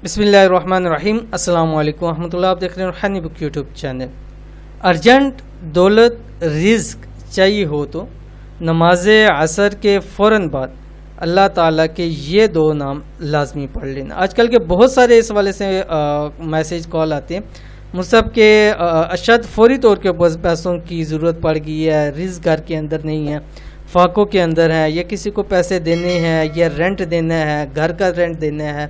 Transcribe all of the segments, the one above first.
بسم اللہ الرحمن الرحیم۔ السلام علیکم ورحمۃ اللہ۔ آپ دیکھ رہے ہیں روحانی بک یوٹیوب چینل۔ ارجنٹ دولت رزق چاہیے ہو تو نماز عصر کے فوراً بعد اللہ تعالیٰ کے یہ دو نام لازمی پڑھ لینا۔ آج کل کے بہت سارے اس والے سے میسیج کال آتے ہیں، مصحف کے اشد فوری طور کے پیسوں کی ضرورت پڑ گئی ہے، رزق گھر کے اندر نہیں ہے، فاقوں کے اندر ہے، یا کسی کو پیسے دینے ہیں، یا رینٹ دینا ہے، گھر کا رینٹ دینا ہے،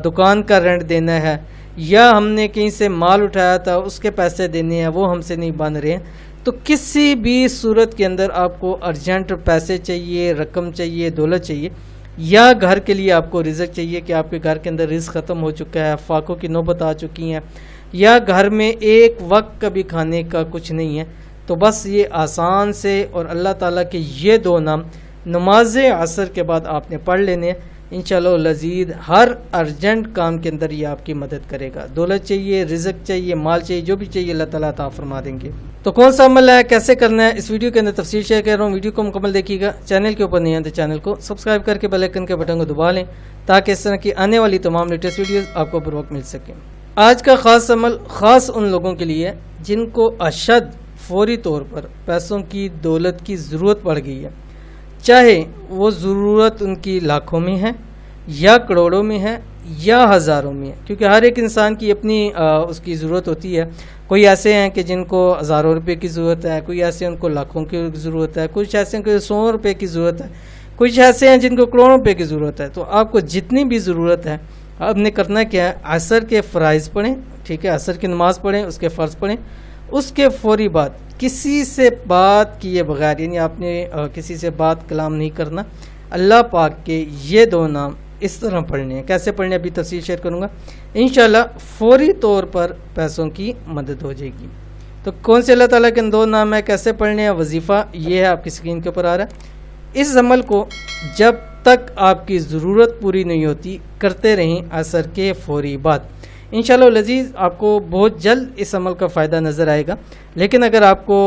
دکان کا رینٹ دینا ہے، یا ہم نے کہیں سے مال اٹھایا تھا اس کے پیسے دینے ہیں، وہ ہم سے نہیں بن رہے ہیں، تو کسی بھی صورت کے اندر آپ کو ارجنٹ پیسے چاہیے، رقم چاہیے، دولت چاہیے، یا گھر کے لیے آپ کو رزق چاہیے کہ آپ کے گھر کے اندر رزق ختم ہو چکا ہے، فاقوں کی نوبت آ چکی ہیں، یا گھر میں ایک وقت کبھی کھانے کا کچھ نہیں ہے، تو بس یہ آسان سے اور اللہ تعالیٰ کے یہ دو نام نماز عصر کے بعد آپ نے پڑھ لینے ہیں۔ انشاءاللہ العزیز ہر ارجنٹ کام کے اندر یہ آپ کی مدد کرے گا۔ دولت چاہیے، رزق چاہیے، مال چاہیے، جو بھی چاہیے اللہ تعالیٰ عطا فرما دیں گے۔ تو کون سا عمل ہے، کیسے کرنا ہے، اس ویڈیو کے اندر تفصیل شیئر کر رہا ہوں۔ ویڈیو کو مکمل دیکھیے گا۔ چینل کے اوپر نہیں ہے تو چینل کو سبسکرائب کر کے بیل آئیکن کے بٹن کو دبا لیں تاکہ اس طرح کی آنے والی تمام لیٹسٹ ویڈیوز آپ کو بر وقت مل سکیں۔ آج کا خاص عمل خاص ان لوگوں کے لیے جن کو اشد فوری طور پر پیسوں کی، دولت کی ضرورت پڑ گئی ہے، چاہے وہ ضرورت ان کی لاکھوں میں ہے یا کروڑوں میں ہے یا ہزاروں میں ہے، کیونکہ ہر ایک انسان کی اپنی اس کی ضرورت ہوتی ہے۔ کوئی ایسے ہیں کہ جن کو ہزاروں روپے کی ضرورت ہے، کوئی ایسے ان کو لاکھوں کی ضرورت ہے، کچھ ایسے ہیں کہ 100 روپے کی ضرورت ہے، کچھ ایسے ہیں جن کو کروڑوں روپے کی ضرورت ہے۔ تو آپ کو جتنی بھی ضرورت ہے آپ نے کرنا کیا ہے، عصر کے فرائض پڑھیں، ٹھیک ہے، عصر کی نماز پڑھیں، اس کے فرض پڑھیں، اس کے فوری بعد کسی سے بات کیے بغیر، یعنی آپ نے کسی سے بات کلام نہیں کرنا، اللہ پاک کے یہ دو نام اس طرح پڑھنے ہیں۔ کیسے پڑھنے ابھی تفصیل شیئر کروں گا، انشاءاللہ فوری طور پر پیسوں کی مدد ہو جائے گی۔ تو کون سے اللہ تعالیٰ کے دو نام ہے، کیسے پڑھنے ہیں، وظیفہ یہ ہے آپ کی اسکرین کے اوپر آ رہا ہے۔ اس عمل کو جب تک آپ کی ضرورت پوری نہیں ہوتی کرتے رہیں عصر کے فوری بعد، انشاءاللہ العزیز آپ کو بہت جلد اس عمل کا فائدہ نظر آئے گا۔ لیکن اگر آپ کو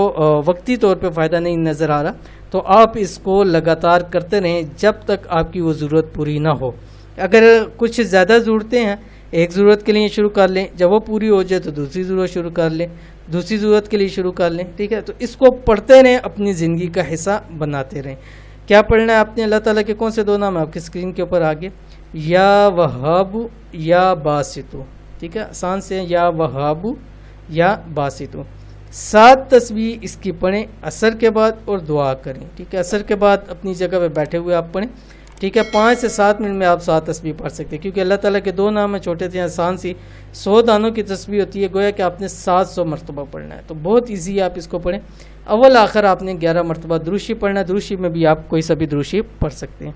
وقتی طور پہ فائدہ نہیں نظر آ رہا تو آپ اس کو لگاتار کرتے رہیں جب تک آپ کی وہ ضرورت پوری نہ ہو۔ اگر کچھ زیادہ ضرورتیں ہیں، ایک ضرورت کے لیے شروع کر لیں، جب وہ پوری ہو جائے تو دوسری ضرورت شروع کر لیں، دوسری ضرورت کے لیے شروع کر لیں، ٹھیک ہے۔ تو اس کو پڑھتے رہیں، اپنی زندگی کا حصہ بناتے رہیں۔ کیا پڑھنا ہے آپ نے، اللہ تعالیٰ کے کون سے دو نام آپ کی اسکرین کے اوپر آگے، یا وہاب یا باسطو، ٹھیک ہے، آسان سے یا وہاب یا باسطو۔ 7 تسبیح اس کی پڑھیں عصر کے بعد اور دعا کریں، ٹھیک ہے۔ عصر کے بعد اپنی جگہ پہ بیٹھے ہوئے آپ پڑھیں، ٹھیک ہے۔ 5 سے 7 منٹ میں آپ 7 تسبیح پڑھ سکتے ہیں، کیونکہ اللہ تعالیٰ کے دو نام ہیں، چھوٹے سے آسان سی 100 دانوں کی تسبیح ہوتی ہے، گویا کہ آپ نے 700 مرتبہ پڑھنا ہے، تو بہت ایزی ہے، آپ اس کو پڑھیں۔ اول آخر آپ نے 11 مرتبہ دروشی پڑھنا ہے، دروشی میں بھی آپ کوئی سا بھی دروشی پڑھ سکتے ہیں۔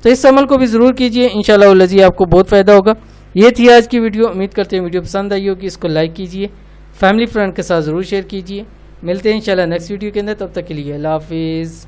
تو اس عمل کو بھی ضرور کیجئے، انشاءاللہ العزیز آپ کو بہت فائدہ ہوگا۔ یہ تھی آج کی ویڈیو، امید کرتے ہیں ویڈیو پسند آئی ہوگی، اس کو لائک کیجئے، فیملی فرینڈ کے ساتھ ضرور شیئر کیجئے۔ ملتے ہیں انشاءاللہ نیکسٹ ویڈیو کے اندر، تب تک کے لیے اللہ حافظ۔